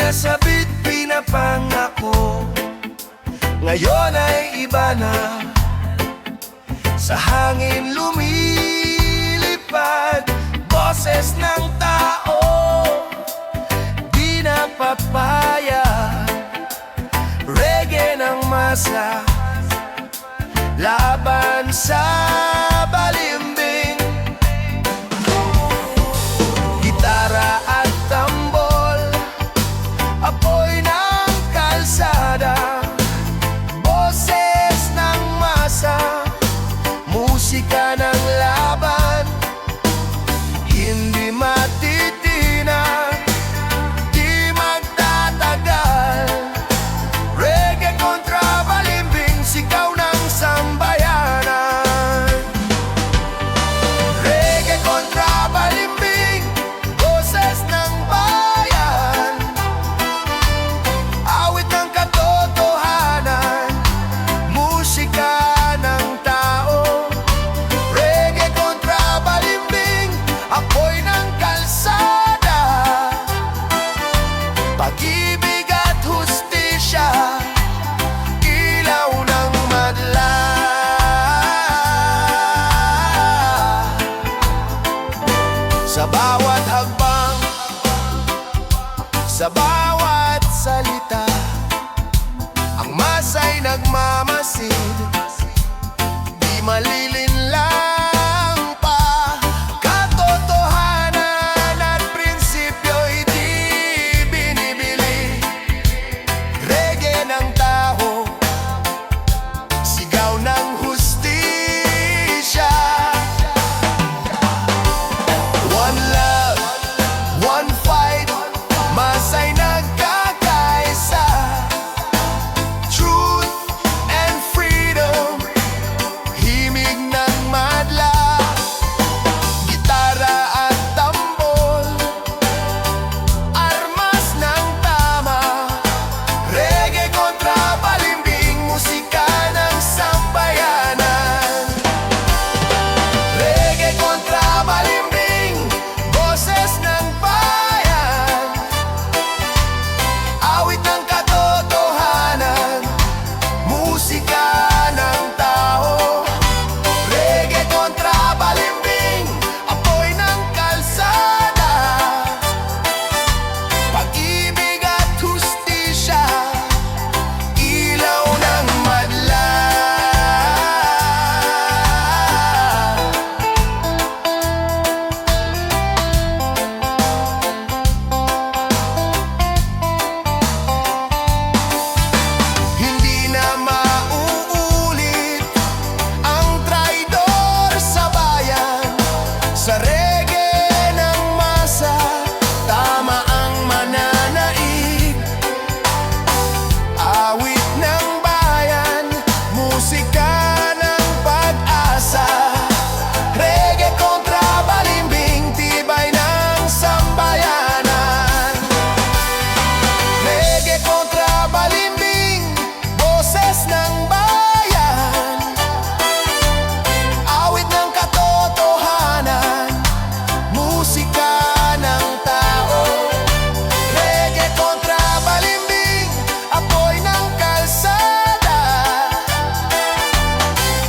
Pinasabit, pinapangako, ngayon ay iba na. Sa hangin lumilipad, boses ng tao, di napapaya. Reggae ng masa, laban sa balimbing. Gitara at tambol, apoy ng kalsada, boses ng masa, musika ng laban. Hindi matitinag, di magtatagal. Reggae kontra balimbing, sigaw ng sambayanan. Reggae kontra balimbing, boses ng bayan, awit ng katotohanan, musika ng tao. Reggae kontra balimbing, apoy ng kalsada, pag-ibig at hustisya, ilaw ng madla. Sa bawat hakbang, sa bawat salita, ang masa'y nagmamasid, di malilinlang pa. Katotohanan at prinsipyo'y di binibili. Reggae ng tao, sigaw ng hustisya. One love, one fight, masa'y nagkakaisa. Truth and freedom, himig ng madla. Gitara at tambol, armas ng tama. Reggae kontra balimbing, musika ng sambayanan. Reggae kontra balimbing, boses ng bayan, awit ng katotohanan, musika ng tao. Reggae kontra balimbing, apoy ng kalsada, pag-ibig at hustisya, ilaw ng madla. Hindi na mauulit ang traidor sa bayan. Sa reggae ng masa, tama ang mananaig. Awit ng bayan, musika ng pag-asa. Reggae kontra balimbing, tibay ng sambayanan. Reggae kontra balimbing, boses ng bayan, awit ng katotohanan, musika ng tao. Reggae kontra balimbing, apoy ng kalsada,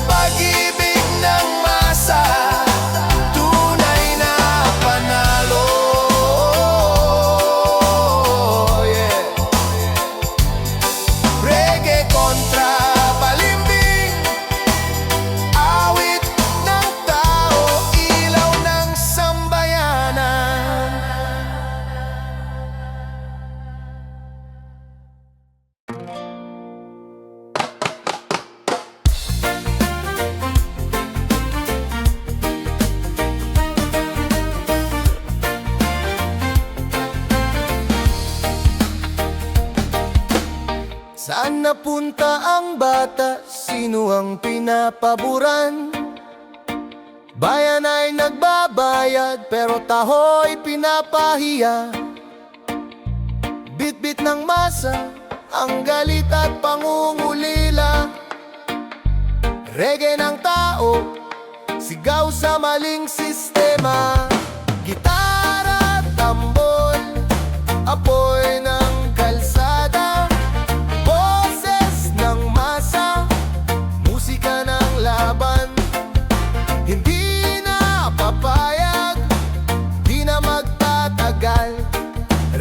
pag-ibig ng masa, tunay na panalo. Yeah. Reggae kontra balimbing, awit ng tao, ilaw ng sambayanan. Saan napunta ang bata? Sino ang pinapaboran? Bayan ay nagbabayad, pero taho'y pinapahiya. Bit-bit ng masa, ang galit at pangungulila. Reggae ng tao, sigaw sa maling sistema. Gitara, tambol, apoy ng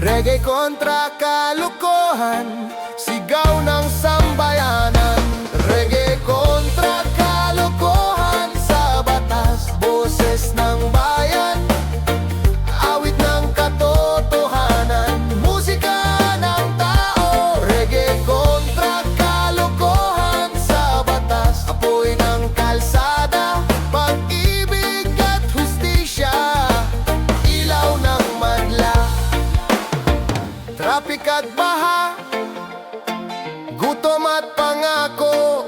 Reggae kontra kalokohan, sigaw ng sambayanan. Reggae kontra kalokohan, sa batas, boses ng bayan. Awit ng katotohanan, musika ng tao. Reggae kontra kalokohan, sa batas, apoy ng kalsada. Pag-ibig at hustisya, ilaw ng madla. Trapik at baha, gutom at pangako.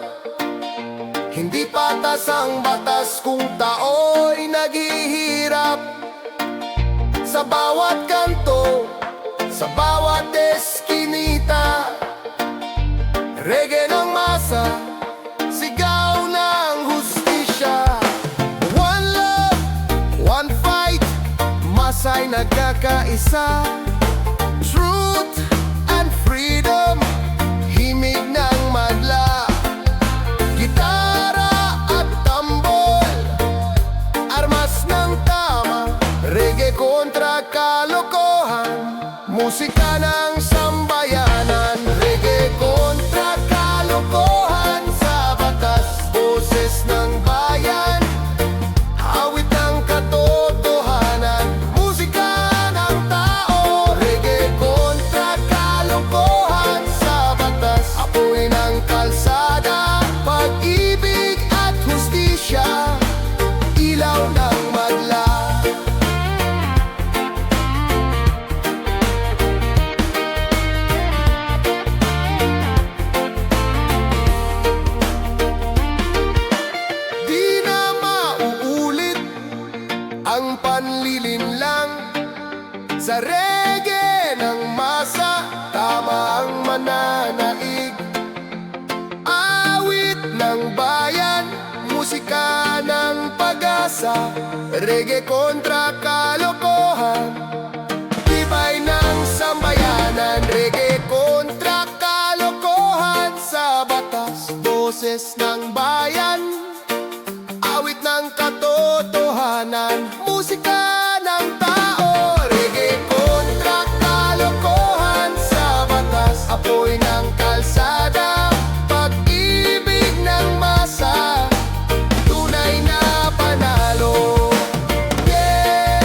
Hindi patas ang batas kung tao'y naghihirap. Sa bawat kanto, sa bawat eskinita, reggae ng masa, sigaw ng hustisya. One love, one fight, masa'y nagkakaisa. Truth and freedom, himig ng madla. Gitara at tambol, armas ng tama. Reggae kontra kalokohan, musika ng sambayanan. Reggae kontra kalokohan, sa batas, boses ng bayan. Awit ng katotohanan, musika ng tao. Reggae kontra kalokohan, sa batas, apoy ng kalsada. Pag-ibig at hustisya, ilaw ng madla. Di na mauulit ang panlilinlang sa reggae ng masa. Tama ang mananaig, awit ng bayan, musika ng pag-asa. Reggae kontra kalokohan, tibay ng sambayanan. Reggae kontra kalokohan, sa batas, boses ng bayan. Awit ng katotohanan, musika ng tao. Reggae kontra kalokohan, sa batas, apoy ng kalsada. Pag-ibig ng masa, tunay na panalo. Yeah!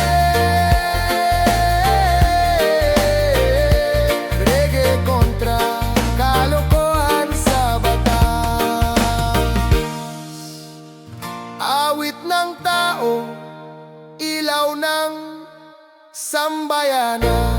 Reggae kontra kalokohan, sa batas. Awit ng tao, ilaw ng sambayanan.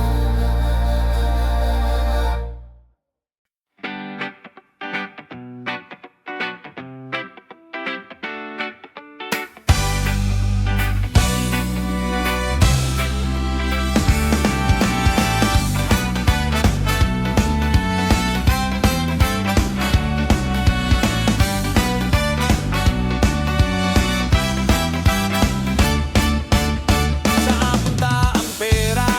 Saan punta ang pera?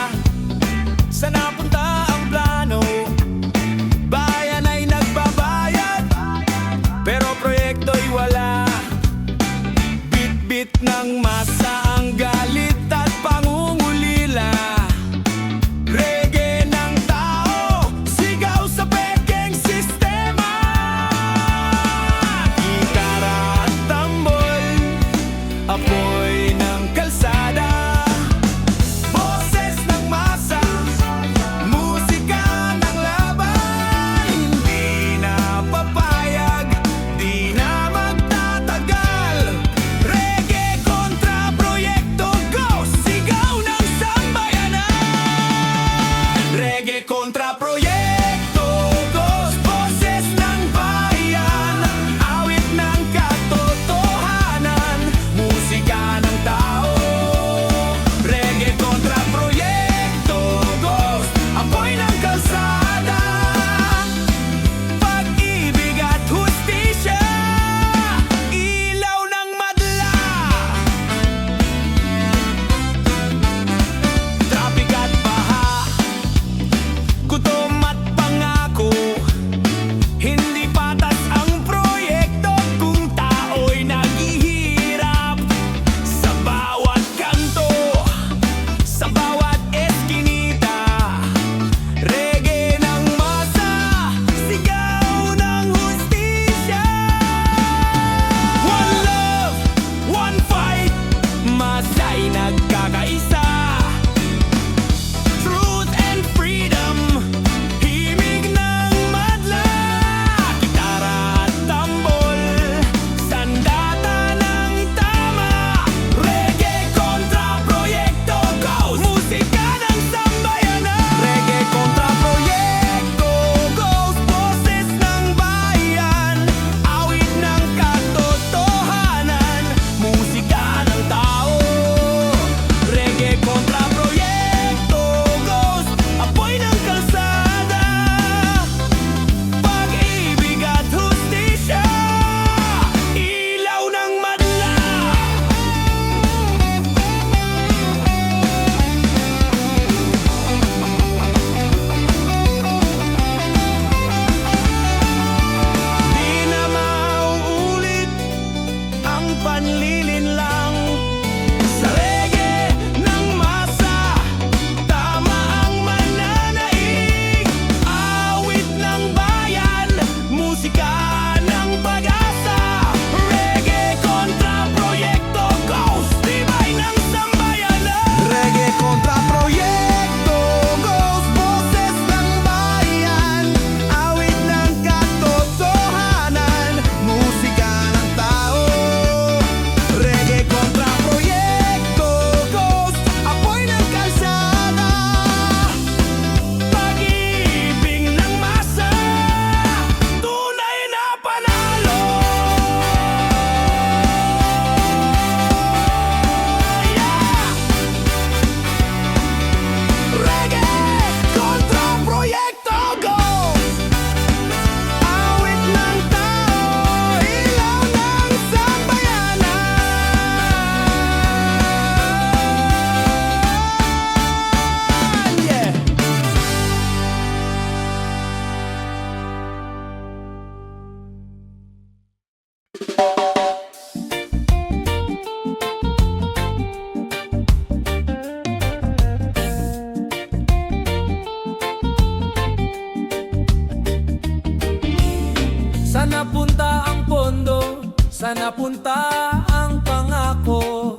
Saan napunta ang pangako?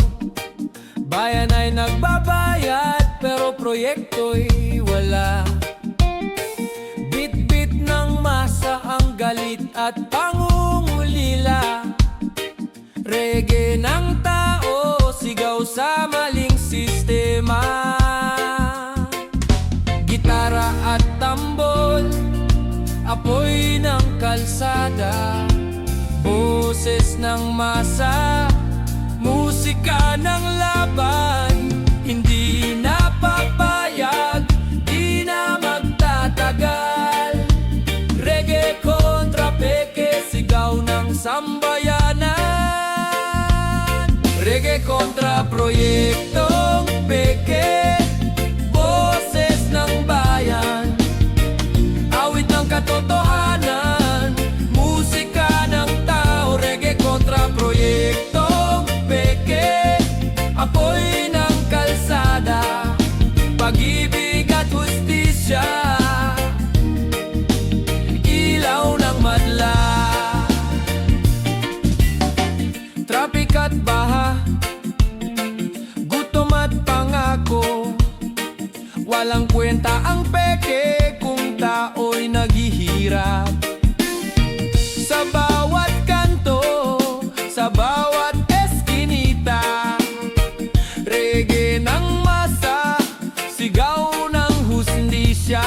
Bayan ay nagbabayad pero proyekto'y wala. Bit-bit ng masa ang galit at pangungulila. Reggae ng tao, sigaw sa maling sistema. Gitara at tambol, apoy ng kalsada. Boses ng masa, musika ng laban. Hindi na papayag, di na magtatagal. Reggae kontra peke, sigaw ng sambayanan. Reggae kontra proyektong peke, boses ng bayan. Awit ng katotohanan, musika ng tao. Reggae kontra proyektong peke, apoy ng kalsada. Pag-ibig at hustisya, ilaw ng madla. Traffic at baha, gutom at pangako. Walang kwenta ang peke kung tao'y naghihirap. Sa bawat kanto, sa bawat eskinita, reggae ng masa, sigaw ng hustisya.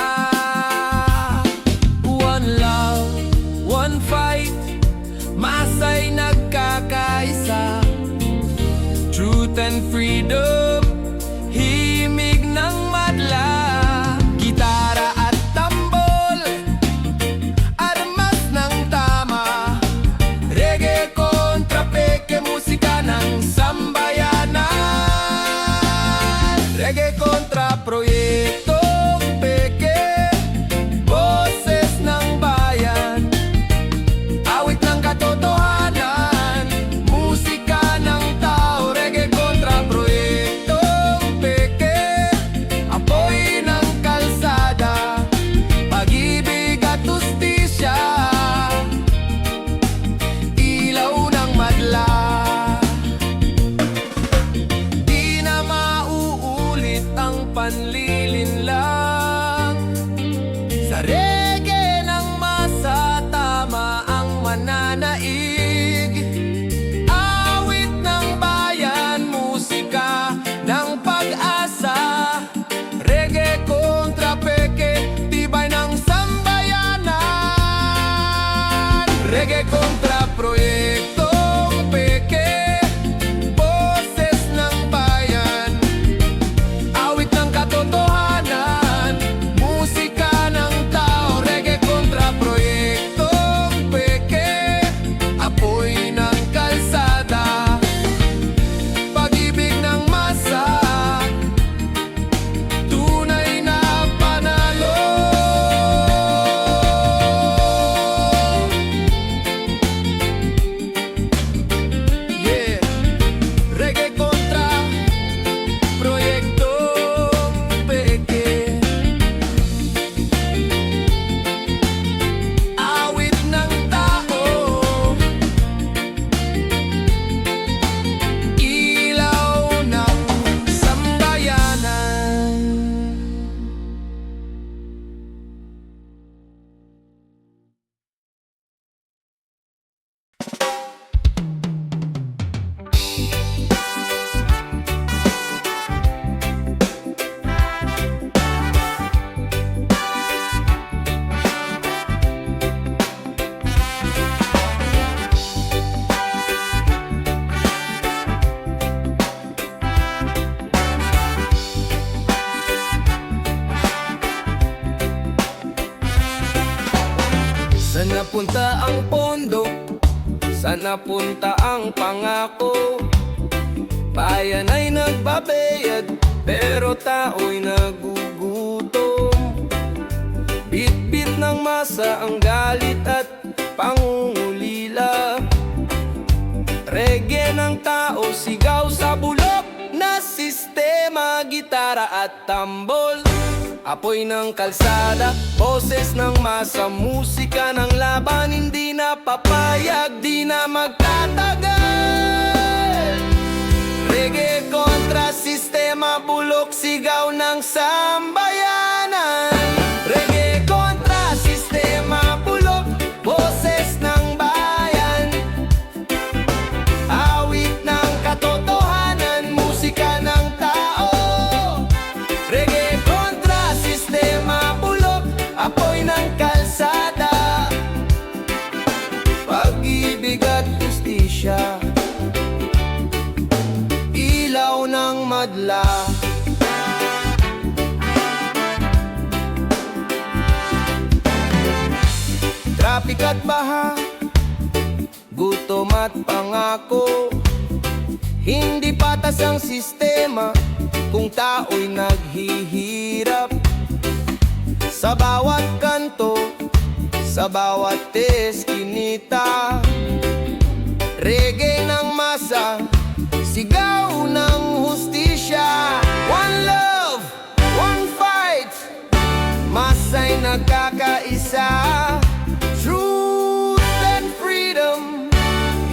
One love, one fight, masa'y nagkakaisa. Truth and freedom, himig ng madla. Gitara at tambol, armas ng tama. Reggae kontra peke, musika ng sambayanan. Reggae kontra proyektong peke, boses ng bayan. Awit ng katotohanan, musika ng tao. Reggae kontra proyektong peke, apoy ng kalsada. Pag-ibig at hustisya, ilaw ng madla. Di na mauulit ang panlilinlang. Sa reggae ng masa, tama ang mananaig. Awit ng bayan, musika ng pag-asa. Reggae kontra peke, tibay ng sambayanan. Reggae kontra proyektong peke, boses ng bayan. Awit ng katotohanan, musika ng tao. Reggae kontra proyektong peke, apoy ng kalsada. Pag-ibig ng masa, tunay na panalo. Yeah, reggae kontra proyektong peke. Awit ng tao, ilaw ng sambayanan. Saan napunta ang pondo? Saan napunta ang pangako? Bayan ay nagbabayad pero tao'y nagugutom. Bit-bit ng masa ang galit at pangungulila. Reggae ng tao, sigaw sa bulok na sistema. Gitara at tambol, apoy ng kalsada, boses ng masa, musika ng laban, hindi na papayag, di na magtatagal. Reggae kontra sistema, bulok sigaw ng sambayanan. Reggae kontra sistema, bulok, boses ng bayan. Awit ng katotohanan, musika ng tao. Reggae kontra sistema, bulok, apoy ng kalsada. Pag-ibig at justisya, ilaw ng madla. Traffic at baha, gutom at pangako, hindi patas ang sistema kung tao'y naghihirap. Sa bawat kanto, sa bawat eskinita, reggae ng masa, sigaw ng hustisya. One love, one fight, masa'y nagkakaisa. Truth and freedom,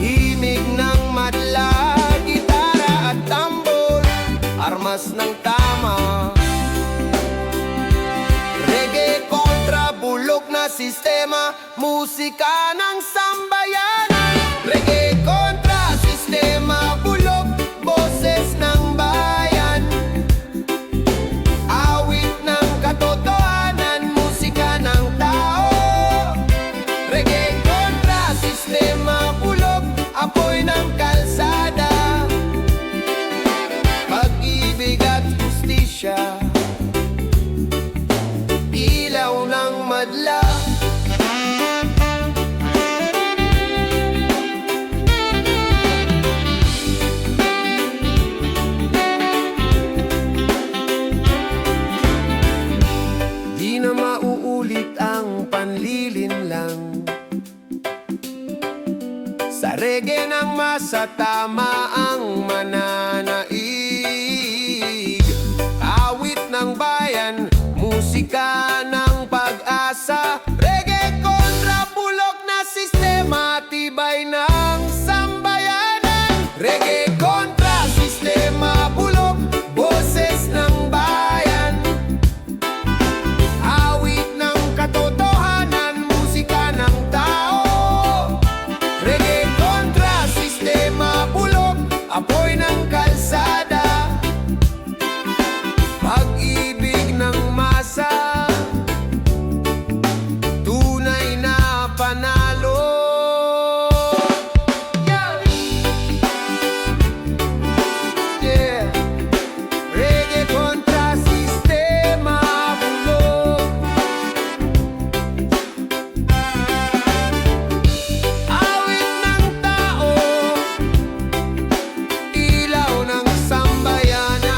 himig ng madla, gitara at tambol, armas ng tama. Reggae kontra bulok na sistema, musika ng sambayanan. Reggae kontra sistema, bulok, boses ng bayan. Awit ng katotohanan, musika ng tao. Reggae kontra sistema, bulok, apoy ng kalsada. Pag-ibig at justisya, ilaw ng madla. Di na mauulit ang panlilinlang. Sa reggae ng masa, tama ang mananaig. Awit ng bayan, musika ng pag-asa. Reggae kontra bulok na sistema, tibay ng sambayanan. Reggae kontra sistema, bulok, boses ng bayan. Awit ng katotohanan, musika ng tao. Reggae kontra sistema, bulok, apoy ng kalsada. Pag-ibig ng masa, tunay na panalo. Yeah. Yeah. Reggae kontra sistema, bulok. Awit ng tao, ilaw ng sambayanan.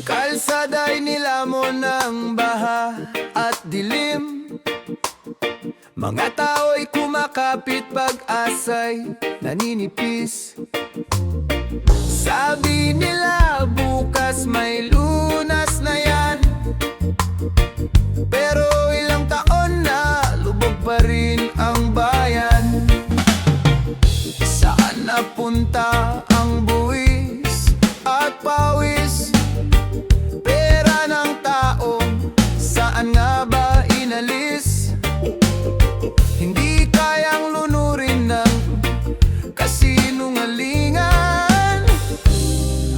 Kalsada'y nilamon ng baha at dilim. Mga tao'y kumakapit, pag-asa'y naninipis. Sabi nila bukas may lunas na yan, pero ilang taon na lubog pa rin ang bayan. Saan napunta ang buwis at pawis? Pera ng tao, saan nga ba inalis? Hindi kayang lunurin ng kasinungalingan.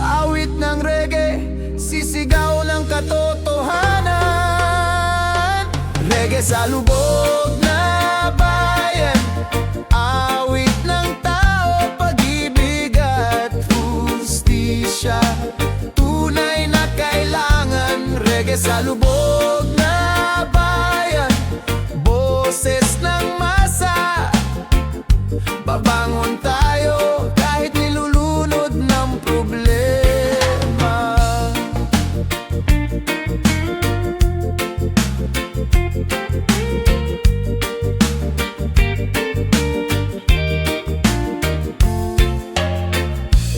Awit ng reggae, sisigaw ng katotohanan. Reggae sa lubog na bayan, awit ng tao, pag-ibig at hustisya. hustisya. Tunay na kailangan, reggae sa lubog na bayan. Boses ng masa, babangon tayo kahit nilulunod ng problema.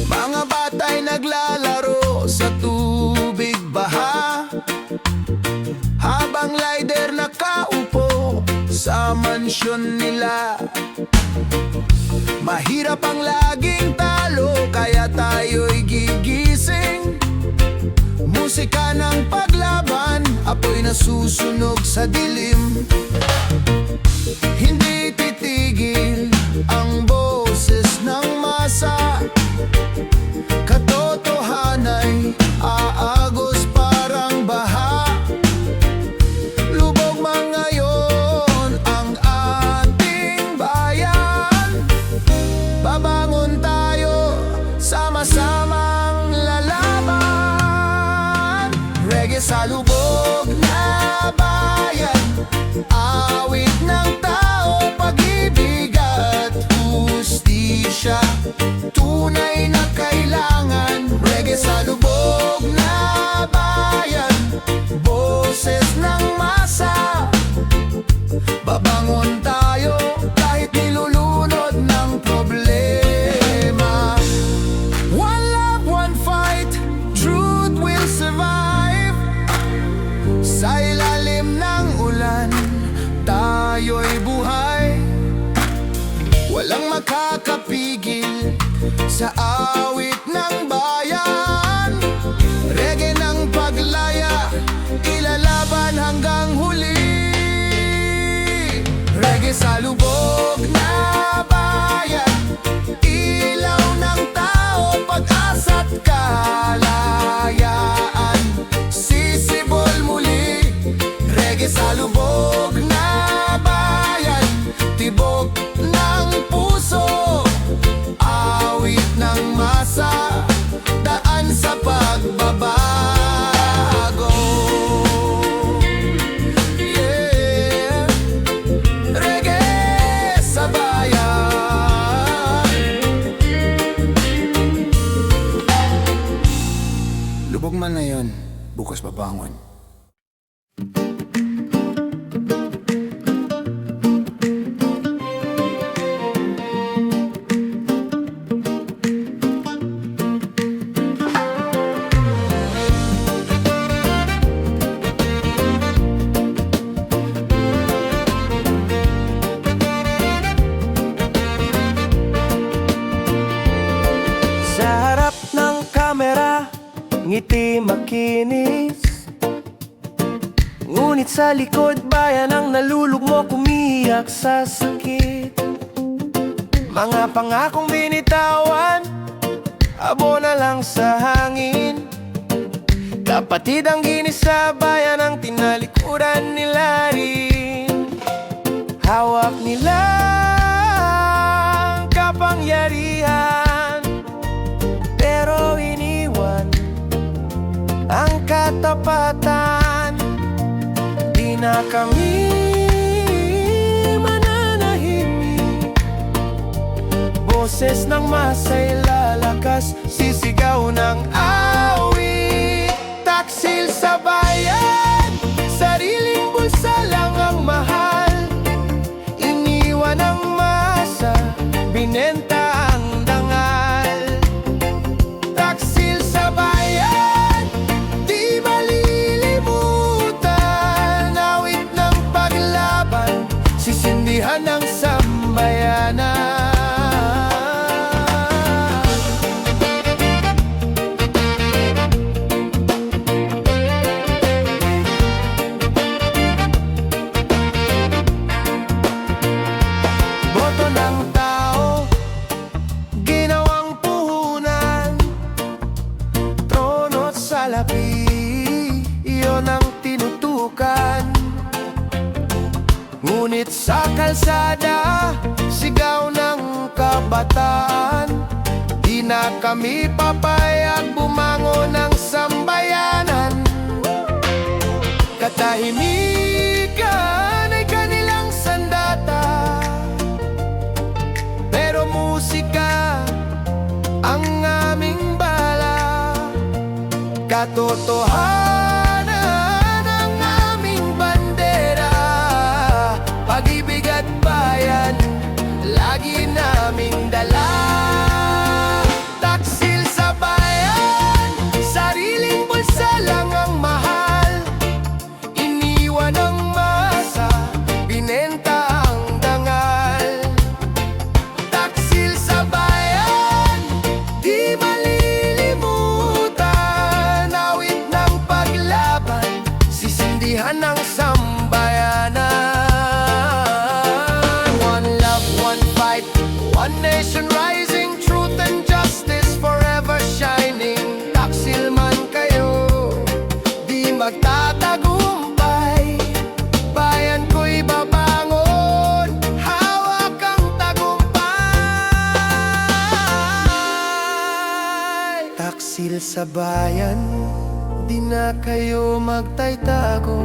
Mga bata'y naglalaro sa tubig baha, habang lider nakaupo sa mansyon nila. Mahirap ang laging talo, kaya tayo'y gigising. Musika ng paglaban, apoy na susunog sa dilim. Hindi titigil ang boses ng masa, katotohanay aagos parang baha. Lubog man ngayon ang ating bayan, babangon tayo, sama-samang lalaban. Reggae sa lubog na bayan, awit ng tao, pag-ibig at hustisya. Tunay na kailangan, reggae sa lubog na bayan. Boses ng masa, babangon tayo kahit nilulunod ng problema. One love, one fight, truth will survive. Sa ilalim ng ulan, tayo'y buhay. Walang makakapigil sa awit ng bayan. Reggae ng paglaya, ilalaban hanggang huli. Reggae sa lubog na bayan, ilaw ng tao, pag-asa't kalayaan. Sisibol muli, reggae sa lubog na bayan, tibok ng puso, awit ng masa, daan sa pagbabago. Yeah, reggae sa bayan. Lubog man na yun, bukas babangon. Sa harap ng kamera, ngiti makinis. Ngunit sa likod bayan ang nalulugmok, umiyak sa sakit. Mga pangakong binitawan, abo na lang sa hangin. Kapatid ang ginis sa bayan, ang tinalikuran nila rin. Hawak nila ang kapangyarihan, pero iniwan ang katapatan. Di na kami mananahimik, boses ng masa'y lalakas, sisigaw ng awit. Taksil sa bayan, sariling bulsa lang ang mahal. Iniwan ang masa, binenta ang dangal. Taksil sa bayan, di malilimutan. Awit ng paglaban, sisindihan ng sambayanan. Boto ng tao, ginawang puhunan. Trono't salapi, iyon ang tinutukan. Ngunit sa kalsada, sigaw ng kabataan. Di na kami papayag Katotohanan ng aming bandera, pag-ibig at bayan, lagi naming dala. Taksil sa bayan, sariling bulsa lang ang mahal. Iniwan ang masa, binenta ang dangal. Taksil sa bayan, di malilimutan. Awit ng paglaban, sisindihan ng sambayanan. One love, one fight, one nation rising, truth and justice forever shining. Taksil man kayo, di magtatagumpay. Bayan ko'y babangon, hawak ang tagumpay. Taksil sa bayan, di na kayo magtaytago.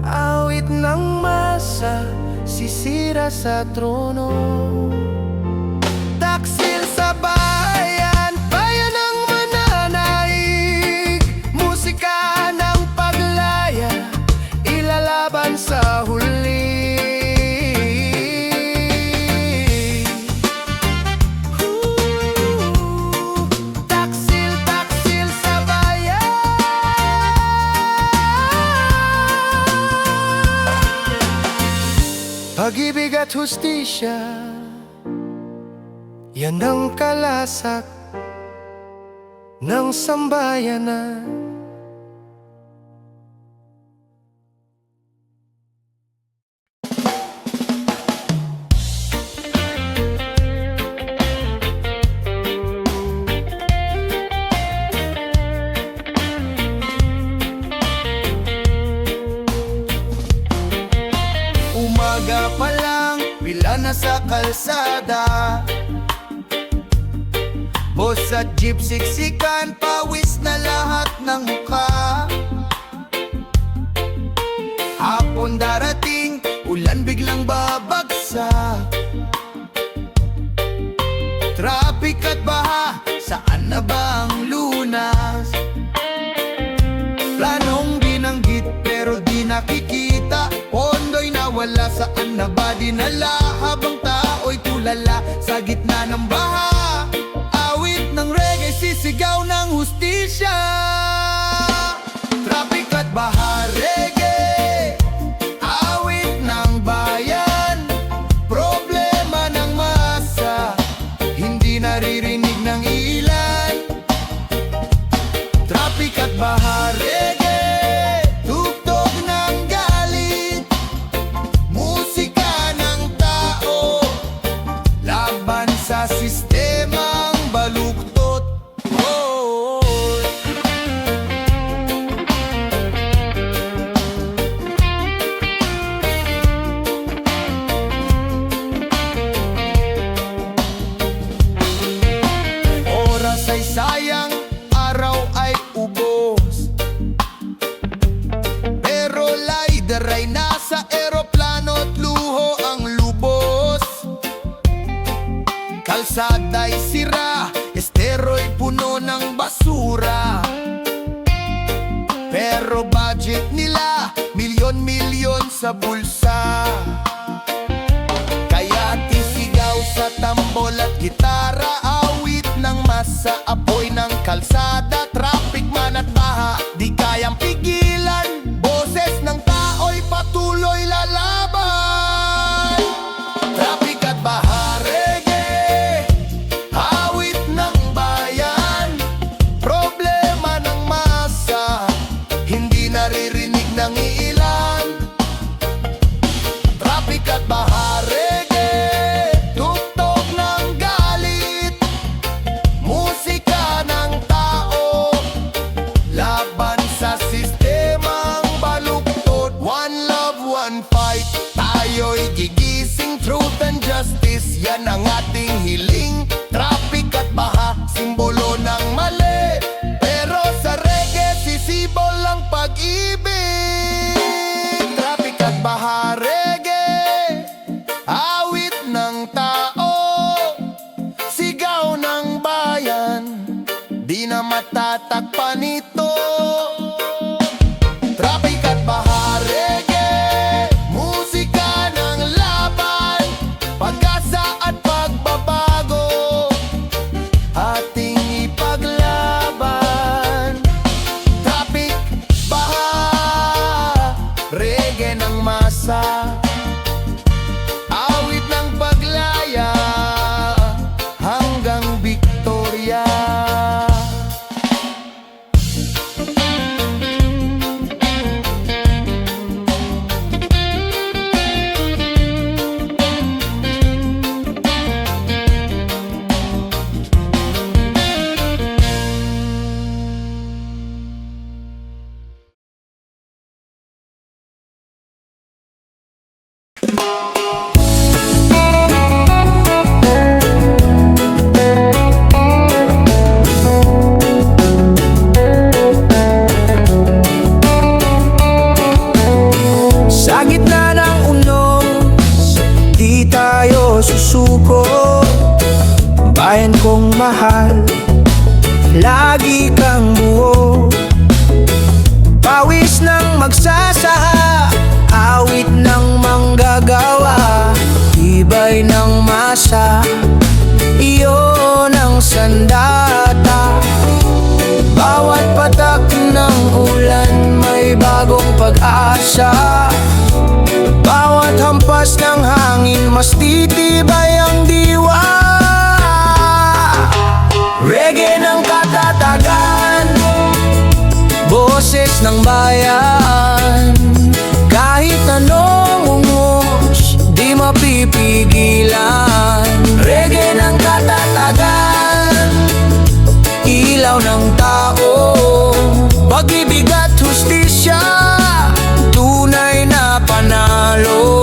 Awit ng masa, sisira sa trono. Taksil sa bayan, bayan ang mananaig. Musika ng paglaya, ilalaban sa huli. Taksil, taksil sa bayan. Pag-ibig at hustisya, yan ang kalasak ng sambayanan. Umaga pa lang, pila na sa kalsada. Boss at jeep siksikan, pawis na lahat ng mukha. Hapon darating, ulan biglang babagsak. Traffic at baha, saan na ba ang lunas? Planong binanggit pero di nakikita. Pondo'y nawala, saan na ba dinala? Habang tao'y tulala sa gitna ng baha. Awit ng reggae, sisigaw ng hustisya. Traffic at baha, reggae, awit ng bayan. Problema ng masa, hindi naririnig ng ilan. Traffic at baha, reggae, tugtog ng galit. Musika ng tao, laban sa sistemang baluktot. Oh. Oras ay sayang, araw ay ubos. Pero lighter ay nasa eroplano at luho ang lubos. Kalsada'y sira, estero'y puno ng basura. Pero budget nila, milyon-milyon sa bulsa. Kaya tisigaw sa tambol at gitara, awit ng masa, apoy ng kalsada. Traffic man at baha, di kayang pigilan. Boses ng tao'y patuloy lalaban. Traffic at baha, reggae, awit ng bayan. Problema ng masa, hindi naririnig ng ilan. Traffic at baha, reggae, tugtog ng galit. Musika ng tao, di na matatakpan ito. Traffic at baha, reggae, musika ng laban, pag-asa at pagbabago, ating ipaglaban. Traffic, baha, reggae ng masa, awit ng paglaya, hanggang Victoria. Sa gitna ng unos, di tayo susuko. Bayan kong mahal, lagi kang buo. Pawis ng magsasaha, awit ng manggagawa, tibay ng masa, iyon ang sandata. Bawat patak ng ulan may bagong pag-asa. Bawat hampas ng hangin mas titibay ang diwa. Reggae ng katatagan, boses ng bayan, kahit anong ungos, di mapipigilan. Reggae ng katatagan, ilaw ng tao, pag-ibig at hustisya, tunay na panalo.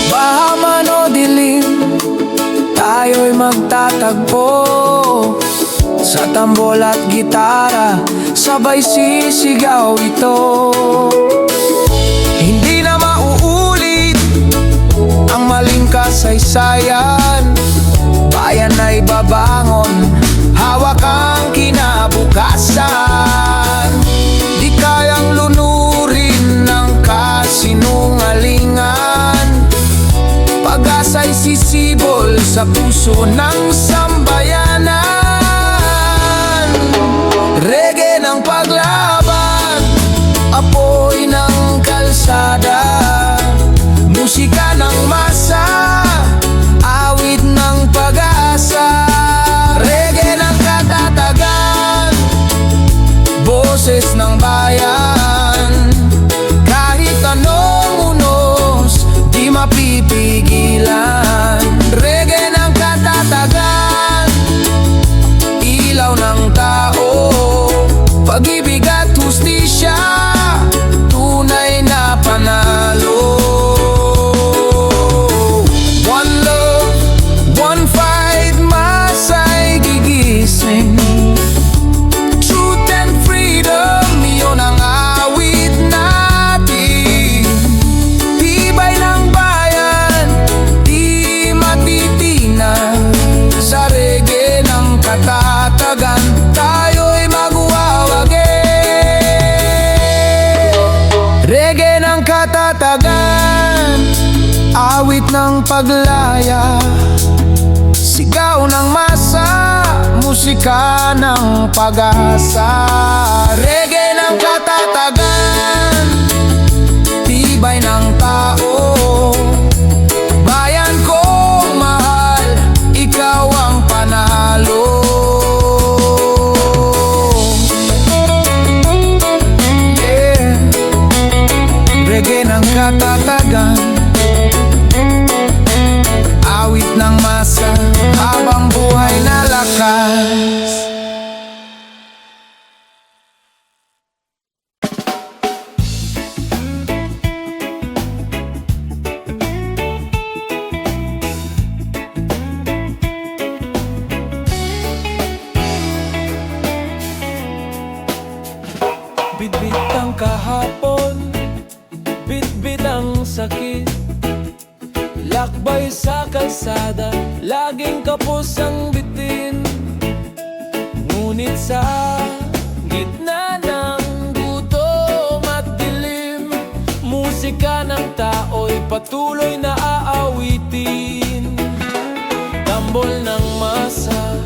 Baha man o dilim, tayo'y magtatagpo. Sa tambol at gitara, sabay sisigaw ito. Hindi na mauulit ang maling kasaysayan. Bayan ay babangon, hawak ang kinabukasan. Di kayang lunurin ng kasinungalingan. Pag-asa'y sisibol sa puso ng sambayanan. Reggae ng paglaban, apoy ng kalsada, musika ng masa, awit ng pag-asa. Reggae ng katatagan, boses ng bayan, kahit anong unos, di mapipigilan. Reggae ng katatagan, ilaw ng tao, pag-ibig at hustisya, tunay na panalo. One love, one fight, masa'y gigising. Truth and freedom, yun ang awit natin. Tibay ng bayan, di matitinag. Sa reggae ng katatagan, tayo'y magwawagi. Reggae ng katatagan, awit ng paglaya, sigaw ng masa, musika ng pag-asa. Reggae ng katatagan, tibay ng tao, bayan kong mahal, ikaw ang panalo. Yeah. Reggae ng katatagan, awit ng masa, habang buhay na lakas. Bitbit ang kahapon, bitbit ang sakit. Lakbay sa kalsada, laging kapos ang bitin. Ngunit sa gitna ng gutom at dilim, musika ng tao'y patuloy na aawitin. Tambol ng masa,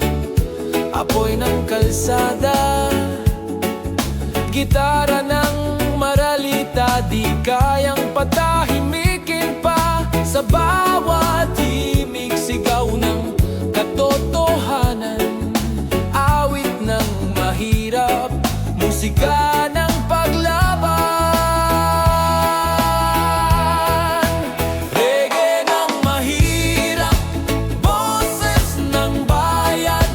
apoy ng kalsada, gitara ng maralita, di kayang patahimikin pa. Sa bawat himig, sigaw ng katotohanan, awit ng mahirap, musika ng paglaban. Reggae ng mahirap, boses ng bayan,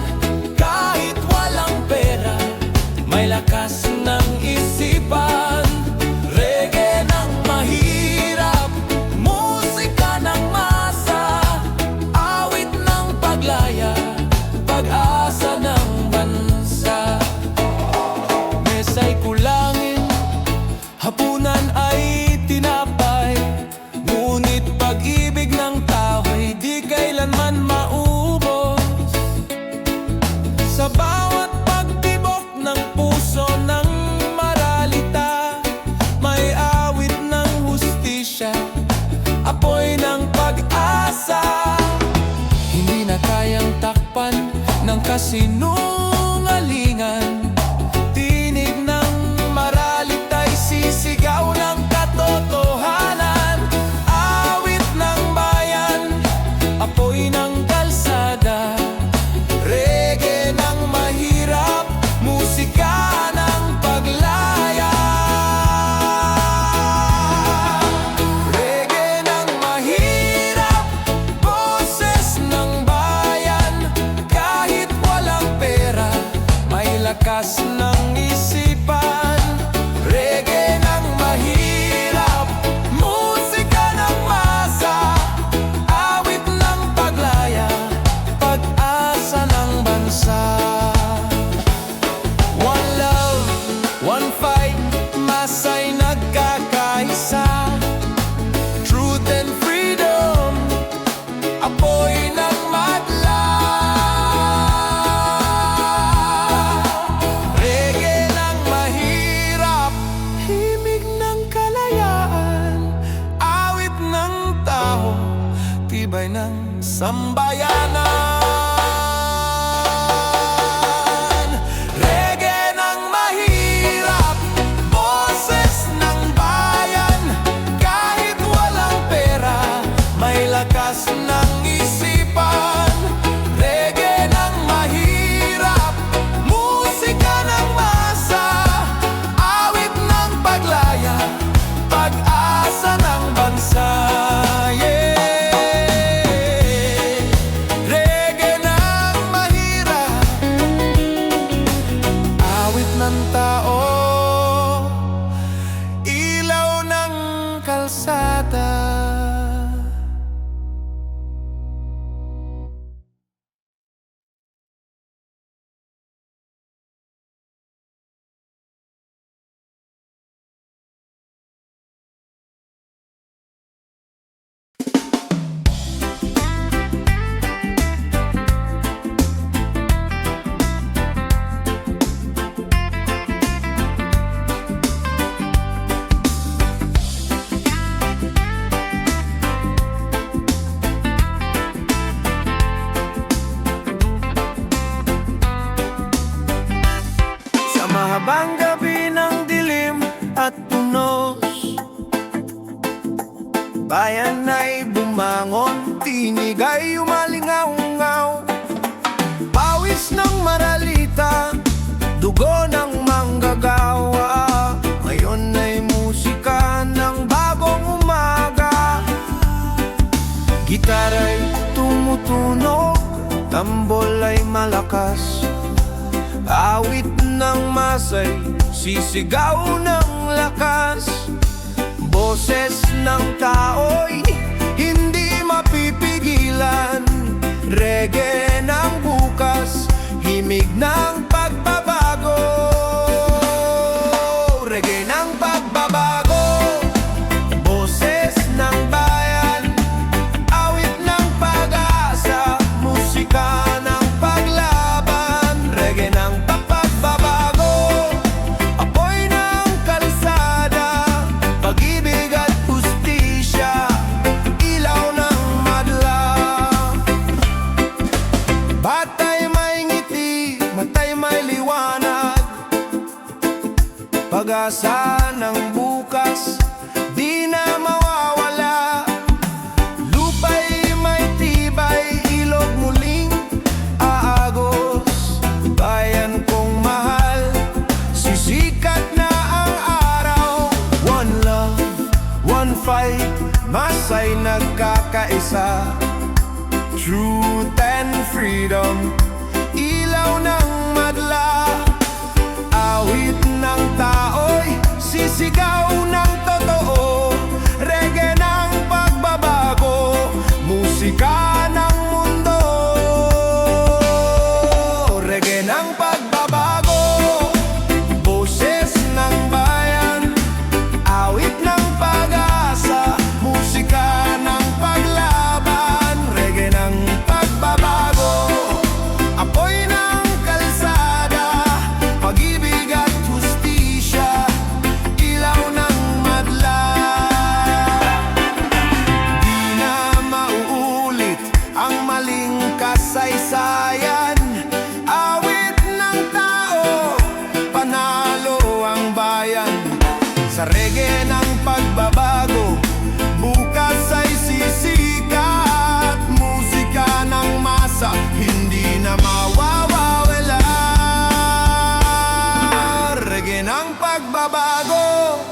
kahit walang pera, may lakas ng isipan. Reggae ng mahirap, musika ng masa, awit ng paglaya, pag-asa ng bansa. Mesa'y kulangin, hapunan ay tinapay, ngunit pag-ibig ng tao ay di kailanman maubos. Sa bawat pagtibok ng puso ng maralita, may awit ng hustisya, apoy ng pag-asa. Hindi na kayang takpan ng kasinungalingan, tinig ng maralita'y sisigaw ng katotohanan, awit ng bayan, apoy ng kalsada. Reggae ng mahirap, musika ng paglaya. Reggae ng mahirap, boses ng bayan, kahit walang pera, may lakas ng isipan. Reggae ng mahirap, musika ng masa, awit ng paglaya, pag-asa ng bansa. One love, one fight, masa'y nagkakaisa. Truth and freedom, apoy ng madla. Reggae ng mahirap, himig ng kalayaan, awit ng tao, tibay ng sambayanan. Reggae ng mahirap, boses ng bayan, kahit walang pera, may lakas ng isipan. Reggae ng mahirap, musika ng masa, awit ng paglaya, pag-asa ng bansa. Yeah. Reggae ng mahirap, awit ng tao, ilaw ng kalsada. Sa mahabang gabi ng dilim at tunos, bayan ay bumangon, tinig ay umalingaw-ngaw. Pawis ng maralita, dugo ng manggagawa, ngayon ay musika ng bagong umaga. Gitara'y tumutunog, tambol ay malakas, awit ng masay, sisigaw ng lakas. Boses ng tao'y hindi mapipigilan, reggae ng bukas, himig ng pagbabago. pag-asa ng bukas, di na mawawala. Lupa'y may tibay, ilog muling aagos. Bayan kong mahal, sisikat na ang araw. One love, one fight, masay nagkakaisa. Truth and freedom, ilaw ng madla. Awit ng tao'y sisigaw ng totoo. Reggae ng pagbabago, musika ng mundo. Reggae ng pagbabago, boses ng bayan. Awit ng pag-asa, musika ng paglaban. Reggae ng pagbabago, apoy ng kalsada, pag-ibig at hustisya, ilaw ng madla. Di na mauulit ang maling kasaysayan. Awit ng tao, panalo ang bayan. Sa reggae ng pagbabago, bukas ay sisikat. Musika ng masa, hindi na mawawala. Reggae ng pagbabago,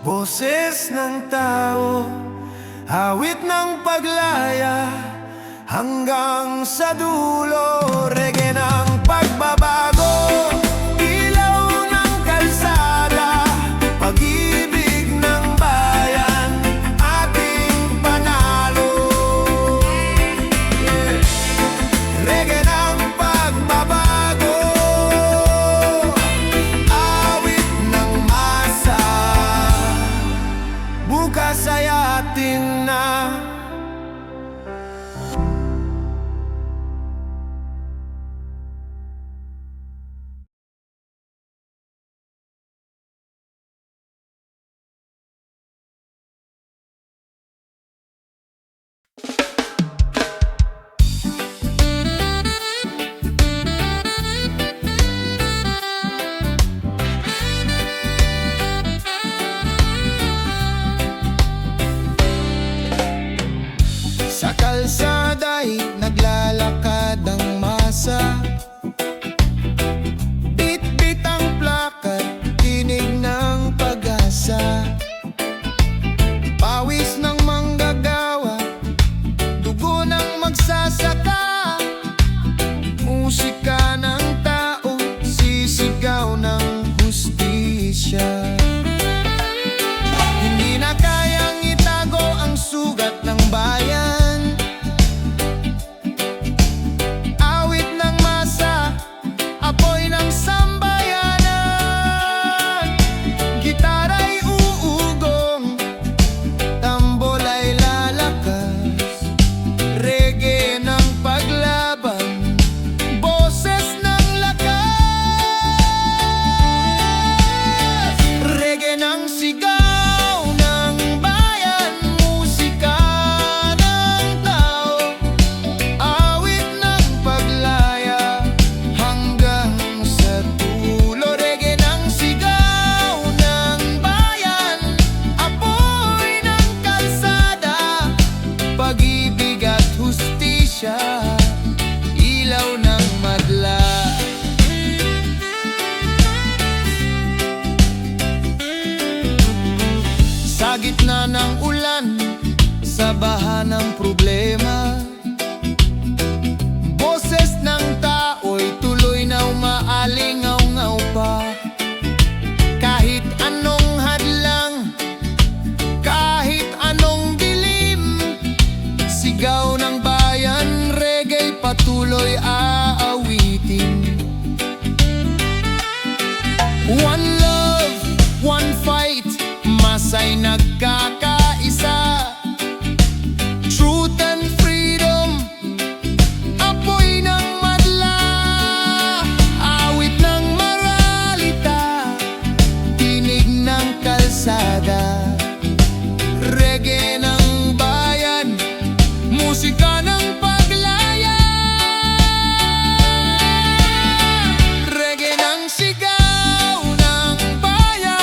boses ng tao, awit ng paglaya, hanggang sa dulo. Reggae ng pagbabago, ilaw ng kalsada, pag-ibig ng bayan, ating panalo. Reggae ng pagbabago, awit ng masa, bukas ay atin na. Sa kalsada'y naglalakad ang masa. Bit-bit ang plakat, tinig ng pag-asa. Pawis ng manggagawa, dugo ng magsasaka. Musika ng tao, sisigaw ng hustisya. Hindi na kayang itago ang sugat ng bayan. Awit ng masa, apoy ng sambayanan. Gitara'y uugong, tambol ay lalakas. Reggae ng paglaban, boses ng lakas. Reggae ng sigaw ng bayan, musika ng tao, awit ng paglaya, hanggang sa dulo. Reggae ng sigaw ng bayan, apoy ng kalsada, pag-ibig at hustisya, ilaw ng madla. Sa gitna ng ulan, sa baha ng problema, boses ng tao'y tuloy na umaalingaw-ngaw pa. Kahit anong hadlang, kahit anong dilim, sigaw ng bayan, reggae patuloy aawitin. One love, one fight, masay nagkakaisa. Truth and freedom, apoy ng madla. Awit ng moralita, tinig ng kalsada. Reggae ng bayan, musika ng paglaya. Reggae ng sigaw ng bayan,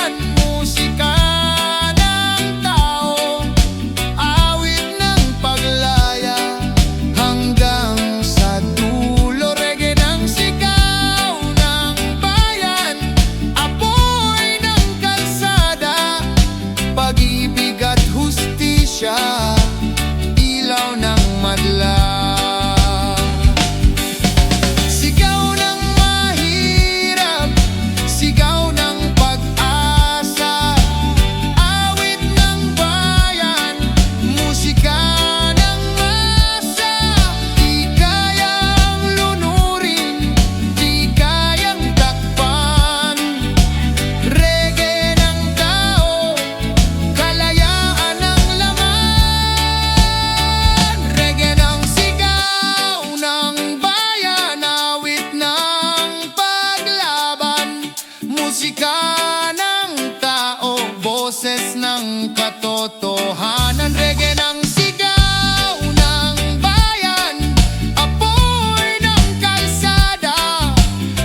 wika ng tao, boses ng katotohanan. Reggae ng sigaw ng bayan, apoy ng kalsada,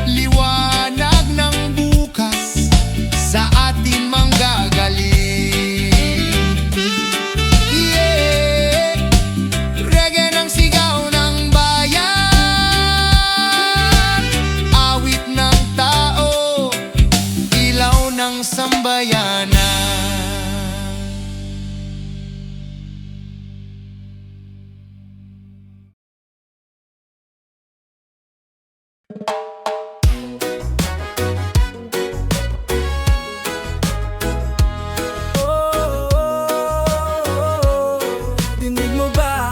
liwanag ng bukas sa ating manggagaling. Yeah, reggae ng sigaw ng bayan, awit ng tao, ilaw ng sambayanan. Dinig mo ba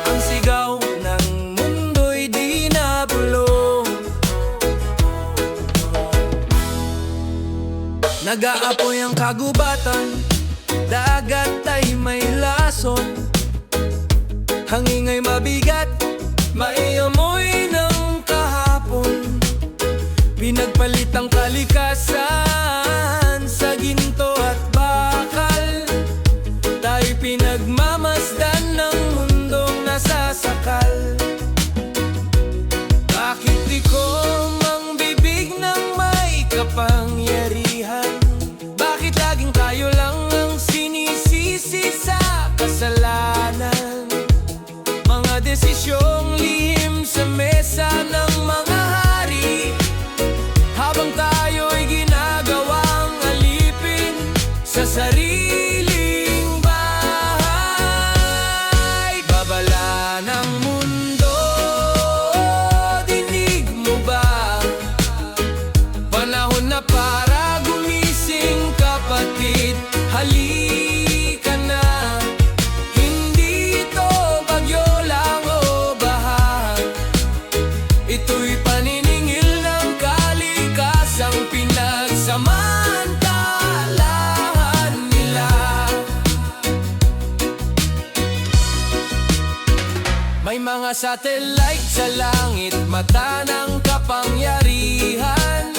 ang sigaw ng mundo'y di nabulong? Nag-aapoy ang kagubatan, dagat ay may lason, hangingay mabigat, maiamoy ng kahapon. Pinagpalit ang kalikasan sa ginto at bakal, tayo'y pinagmamasdan ng mundong nasasakal. Bakit di ko mang bibig ng may kapangyarihan? Bakit laging tayo lang ang sinisisi sa kasalanan? Mga desisyong lihim sa mesa ng mga hari, habang tayo'y ginagawang alipin sa sariling bahay. Babala ng mundo, dinig mo ba? Panahon na para gumising, kapatid, halika na. Hindi ito bagyo lang o baha, ito'y paniningil ng kalikasang pinagsamantalahan nila. May mga satellite sa langit, mata ng kapangyarihan.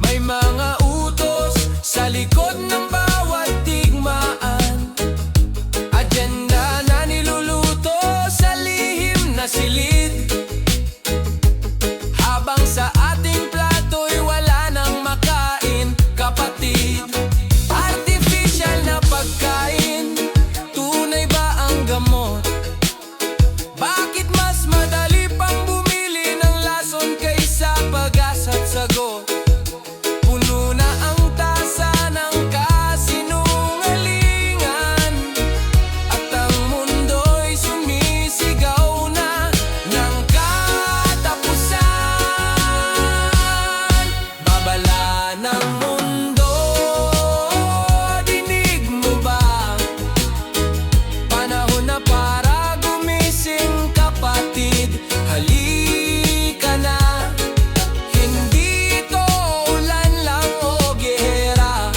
May mga utos sa likod ng bawat digmaan, agenda na niluluto sa lihim na silid, habang sa ating plato'y wala nang makain, kapatid. Artificial na pagkain, tunay ba ang gamot? Bakit mas madali pang bumili ng lason kaysa pag-asa at sagot? Puno na ang tasa ng kasinungalingan, at ang mundo'y sumisigaw na ng katapusan. Babala ng mundo, dinig mo ba? Panahon na para gumising, kapatid, halika na. Hindi ito ulan lang o gihera,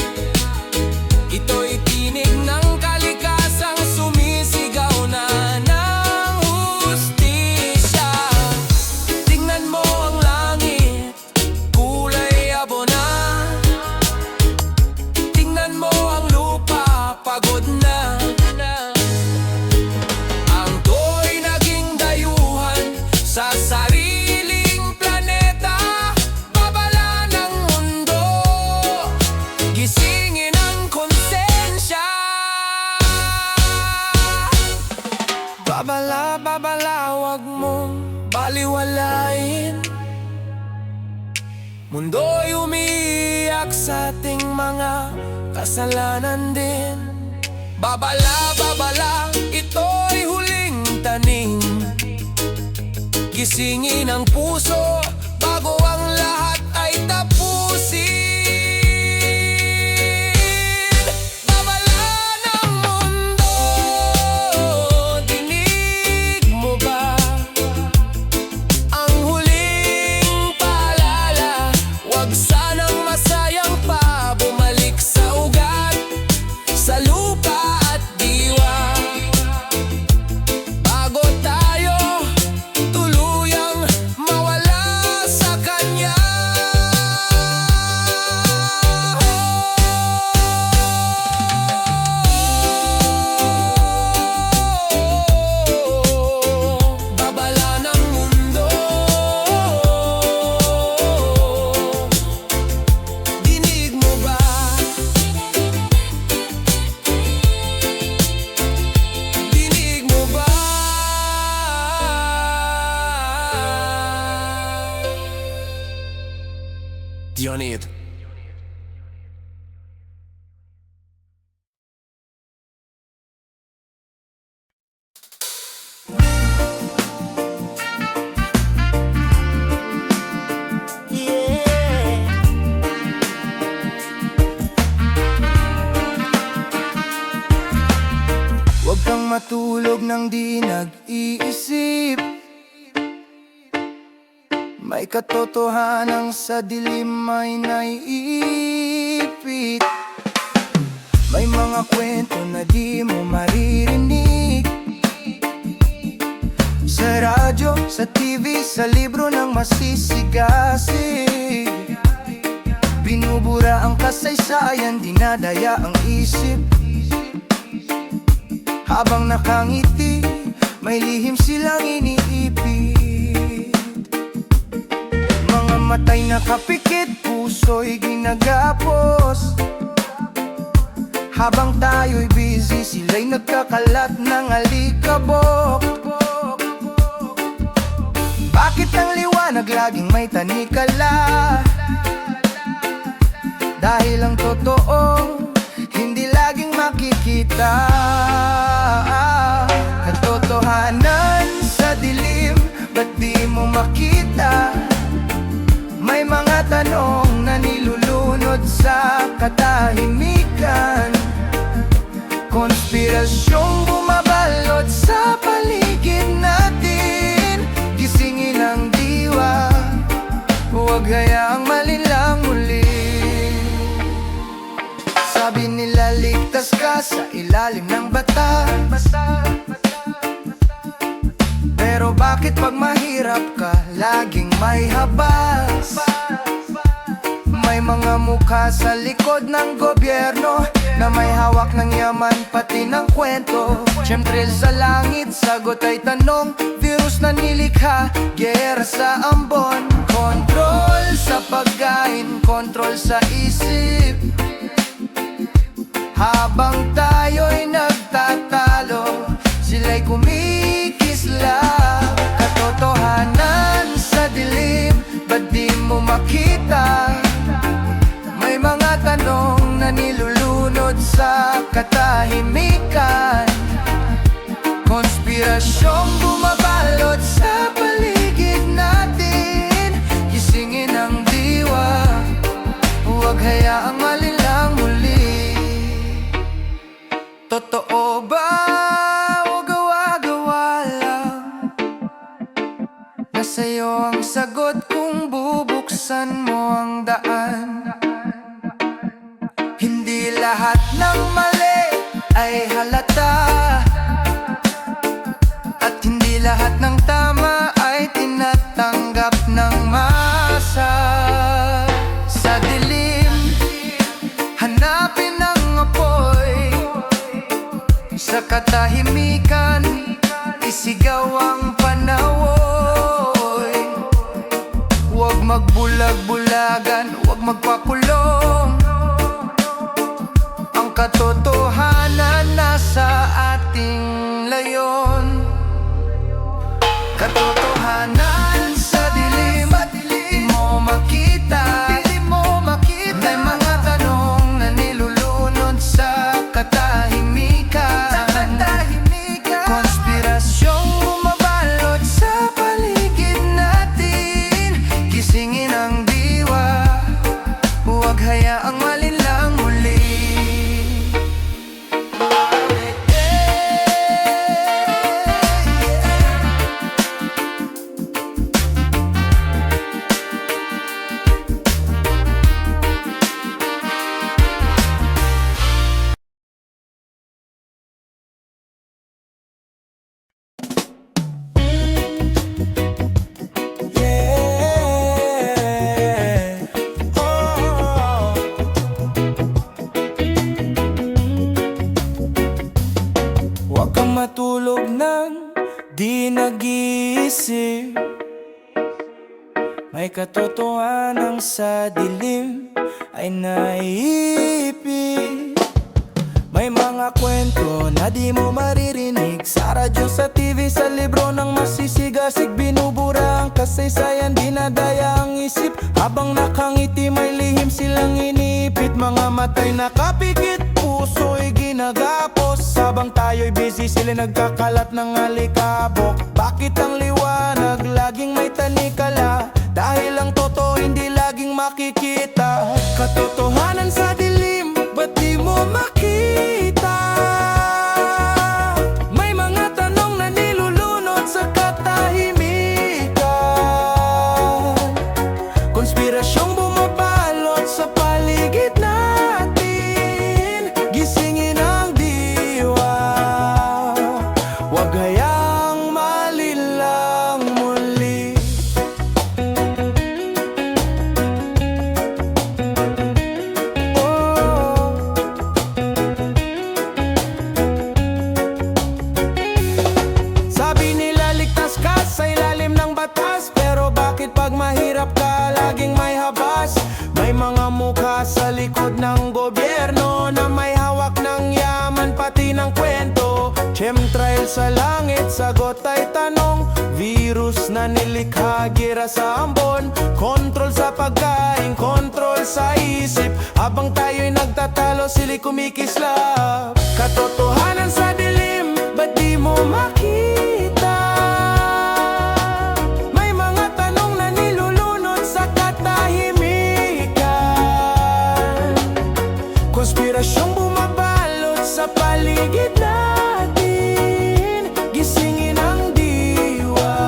ito'y tinig ng kalikasang sumisigaw na ng hustisya. Tingnan mo ang langit, kulay abo na. Tingnan mo ang lupa, pagod na. Ang to'y naging dayuhan sa sariling planeta. Babala ng mundo, gisingin ang konsensya. Babala, babala, wag mong baliwalain. Mundo'y umiiyak sa ating mga kasalanan din. Babala, babala, ito'y huling taning. Gisingin ang puso bago ang lahat ay tapusin. Babala ng mundo, dinig mo ba? Ang huling paalala, wag sanang masayang pa bumalik sa ugat, sa lupa at diwa, bago tayo tuluyang mawala. Dionid. Huwag kang matulog nang di nag-iisip. May katotohanan sa dilim ay naiipit. May mga kwento na di mo maririnig sa radyo, sa TV, sa libro ng masisigasig. Binubura ang kasaysayan, dinadaya ang isip. Habang nakangiti, may lihim silang iniipit. Mga matay nakapikit, puso'y ginagapos. Habang tayo'y busy, sila'y nagkakalat ng alikabok. Bakit ang liwanag laging may tanikala? Dahil ang totoo hindi laging makikita. Katotohanan sa dilim, ba't di mo makita? May mga tanong na nilulunod sa katahimikan. Konspirasyong bumabalot sa paligid natin. Gisingin ang diwa, huwag hayaang malinlang muli. Sabi nila ligtas ka sa ilalim ng bata. Pero bakit pag mahirap ka, laging may habas? May mga mukha sa likod ng gobyerno na may hawak ng yaman pati ng kwento. Chemtrail sa langit, sagot ay tanong. Virus na nilikha, giyera sa ambon. Kontrol sa pagkain, kontrol sa isip. Habang tayo'y nagtatalo, sila'y kumikisla. Katotohanan sa dilim, ba't di mo makita? May mga tanong na nilulunod sa katahimikan. Konspirasyong bumabalot sa paligid natin. Gisingin ang diwa, huwag hayaang malinlang muli. Totoo ba o gawa-gawa lang? Nasa'yo ang sagot kung bubuksan mo ang daan. Hindi lahat ng mali ay halata, at hindi lahat ng tama ay tinatanggap ng masa. Sa dilim, hanapin ang apoy. Sa katahimikan, isigaw ang panawoy. Huwag magbulag-bulagan, huwag magpakulong. Ang katotohanan nasa ating layon. Katotohanan sa dilim, di mo makita. May mga tanong na nilulunod sa katahimikan. Konspirasyong bumabalot sa paligid natin. Gisingin ang diwa, huwag hayaang malinlang muli. Huwag kang matulog nang di nag-iisip. May katotohanan sa dilim ay naiipit. May mga kwento na di mo maririnig sa radyo, sa TV, sa libro ng masisigasig. Binubura ang kasaysayan, dinadaya ang isip. Habang nakangiti may lihim silang inipit. Mga matay nakapikit, puso'y ginagapos. Habang tayo'y busy, sila nagkakalat ng alikabok. Bakit ang liwanag laging may tanikala? Dahil ang totoo hindi laging makikita. Katotohanan sa dilim, ba't di mo makita? May mga tanong na nilulunod sa katahimikan. Konspirasyong bumabalot sa paligid natin. Gisingin ang diwa, wag hayaang malilang muli. Sabi nila ligtas ka sa ilalim ng batas, pero bakit pag mahirap ka laging may habas? May mga mukha sa likod ng gobyerno na may hawak ng yaman pati ng kwento. Chemtrail sa langit, sagot ay tanong. Virus na nilikha, gira sa ambon. Kontrol sa pagkain, kontrol sa isip. Habang tayo'y nagtatalo, sila'y kumikislap. Katotohanan sa dilim, ba't di mo makita? May mga tanong na nilulunod sa katahimikan. Konspirasyong bumabalot sa paligid natin. Gisingin ang diwa,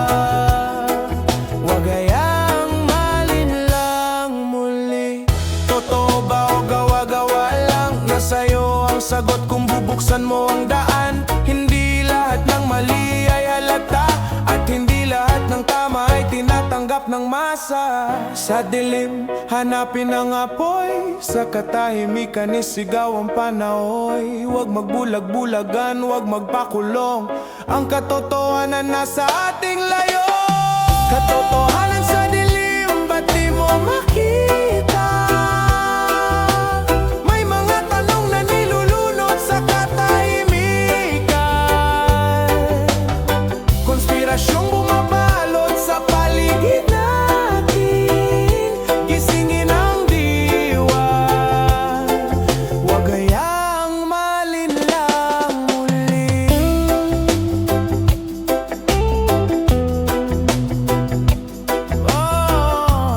wag hayaang malinlang muli. Totoo ba o gawa-gawa lang? Nasa'yo ang sagot kung bubuksan mo ang daan. Hindi lahat ng mali ay halata, at hindi lahat ng tama ay tinatanggap ng masa. Sa dilim, hanapin ang apoy. Sa katahimikan, isigaw ang panahoy. Huwag magbulag-bulagan, huwag magpakulong. Ang katotohanan nasa ating layo. Katotohanan sa dilim, ba't di mo makita? May mga tanong na nilulunod sa katahimikan. Konspirasyong bumabalot sa paligid natin. Gisingin ang diwa, wag hayaang malinlang muli. Oh.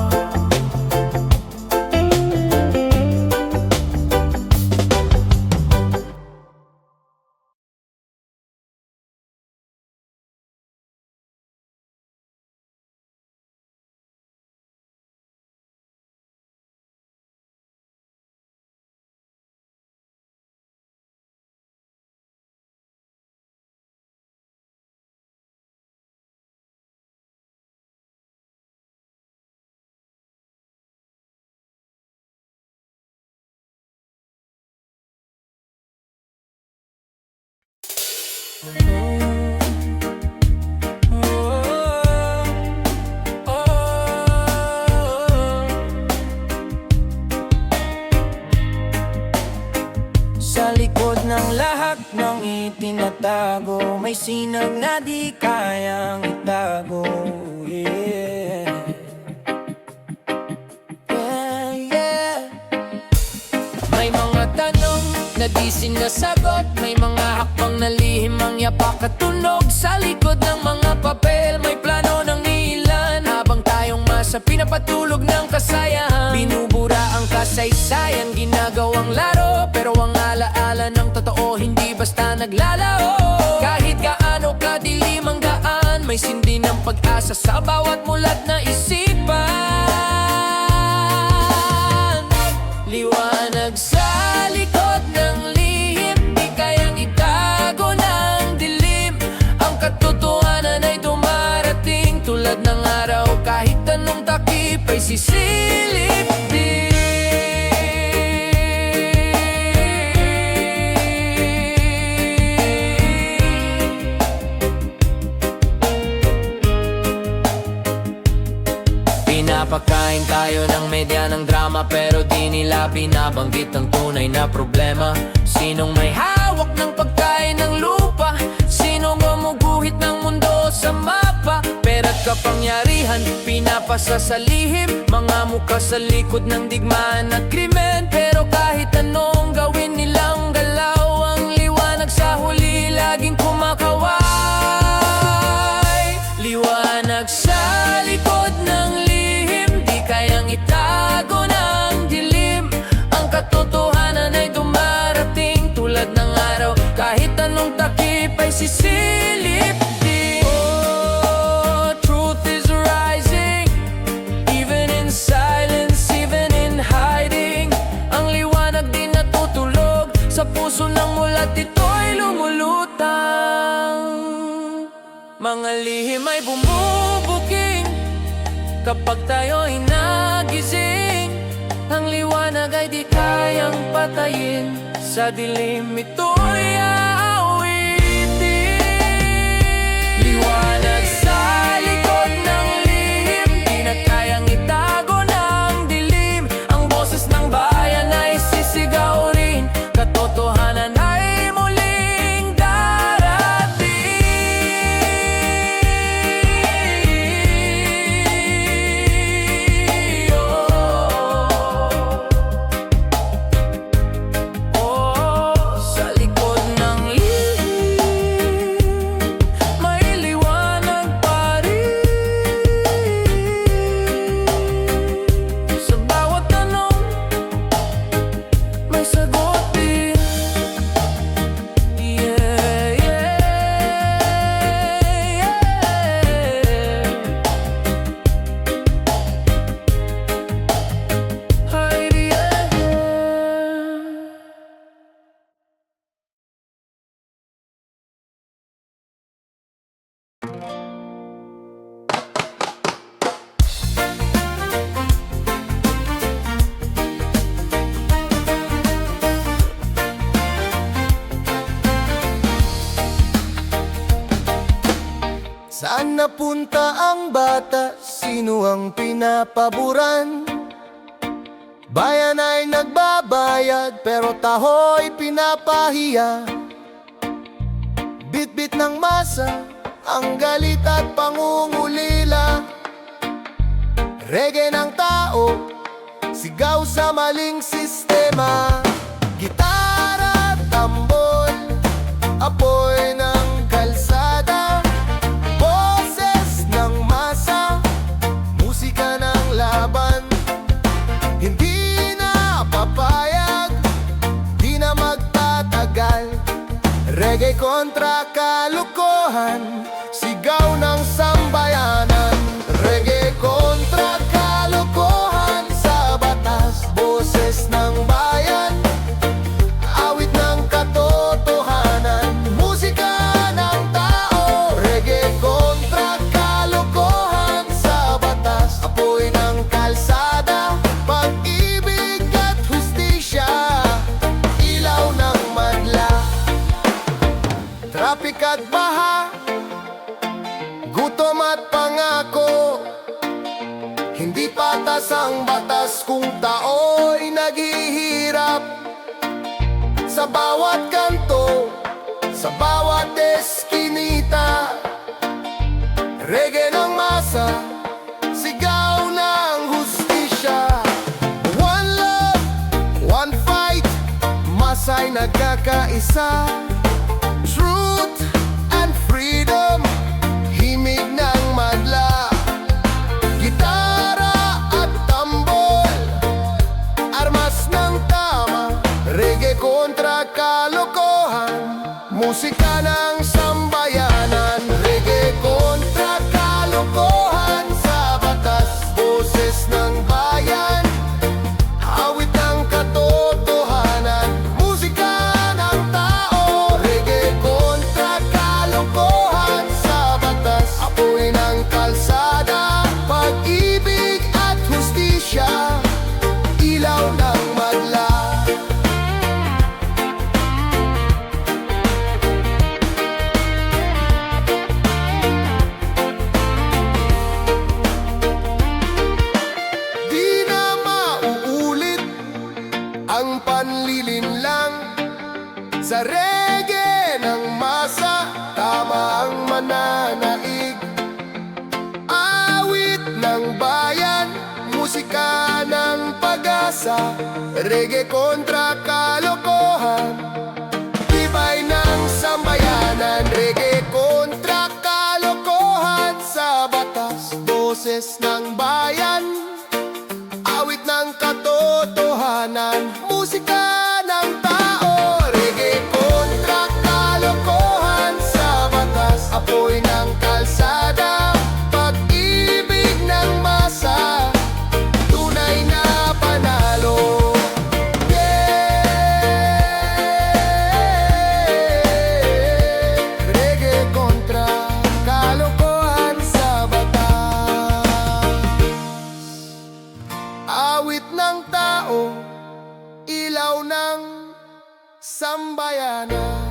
Sa likod ng lahat ng itinatago, may sinag na di kayang itago. Yeah. Yeah, yeah. May mga tanong na di sinasagot, may mga hakbang na lihim ang yapak at tunog. Sa likod ng mga papel, may plano ng ilan. Habang tayong masa, pinapatulog ng kasayahan. Binubura ang kasaysayan, ginagawang laro. Pero ang alaala ng totoo, hindi basta naglalao. Kahit gaano kadilim ang daan, may sindi ng pag-asa sa bawat mulat na isipan. Liwanag sa likod ng lihim, di kayang itago ng dilim. Ang katotohanan ay dumarating tulad ng araw, kahit anong takip ay sisilip din. Pinapakain tayo ng media ng drama, pero di nila binabanggit ang tunay na problema. Sinong may hawak ng pagkain ng lupa? Sinong gumuguhit ng mundo sa mapa? Pera't kapangyarihan, pinapasa sa lihim. Mga mukha sa likod ng digmaan at krimen. Pero kahit anong gawin nilang galaw, ang liwanag sa huli laging kumakaway. Liwanag sa likod ng lihim, di kayang itago ng dilim. Ang katotohanan ay dumarating tulad ng araw. Kahit anong takip ay sisilip din. Oh, truth is rising, even in silence, even in hiding. Ang liwanag din natutulog sa puso ng mulat, ito'y lumulutang. Mga lihim ay bumubuking kapag tayo'y nagising. Ang liwanag ay di kayang patayin, sa dilim ito'y aawitin. Liwanag sa likod ng lihim, di na kayang itago ng dilim. Ang boses ng bayan ay sisigaw rin, katotohanan ay muling darating. Sa likod ng lihim, may liwanag pa rin. Sa bawat tanong, may sagot din. Yeah, yeah, yeah. Ay, yeah. Saan napunta ang bata? Sino ang pinapaboran? Bayan ay nagbabayad pero taho'y pinapahiya. Bit-bit ng masa ang galit at pangungulila. Reggae ng tao, sigaw sa maling sistema. Gitara, tambol, apoy ng kalsada. Boses ng masa, musika ng laban. Hindi na papayag, di na magtatagal. Reggae kontra kalukuhan, sigaw ng sambayanan. Reggae kontra kalukuhan, sa batas, boses ng bayan. Awit ng katotohanan, musika ng tao. Reggae kontra kalukuhan, sa batas, apoy ng kalsada. Pag-ibig at hustisya, ilaw ng madla. Traffic at baha, gutom at pangako. Hindi patas ang batas kung tao'y naghihirap. Sa bawat kanto, sa bawat eskinita, reggae ng masa, sigaw ng hustisya. One love, one fight, masa'y nagkakaisa. Truth and freedom, himig ng madla. Gitara at tambol, armas ng tama. Reggae kontra kalokohan, musika ng sambayanan. Reggae kontra kalokohan, sa batas, boses ng bayan. Awit ng katotohanan, musika ng tao. Reggae kontra kalokohan, sa batas, apoy ng kalsada. Pag-ibig at hustisya, ilaw ng madla. Di na mauulit ang panlilinlang. Sa reggae ng masa, tama ang mananaig. Awit ng bayan, musika ng pag-asa. Reggae kontra kalokohan, tibay ng sambayanan. Reggae kontra kalokohan, sa batas, boses ng bayan. Awit ng katotohanan, musika ng tao. Reggae kontra kalokohan, sa batas, apoy ng kalsada. Pag-ibig ng masa, tunay na panalo. Reggae kontra kalokohan, sa batas. Awit ng tao, ilaw ng sambayanan.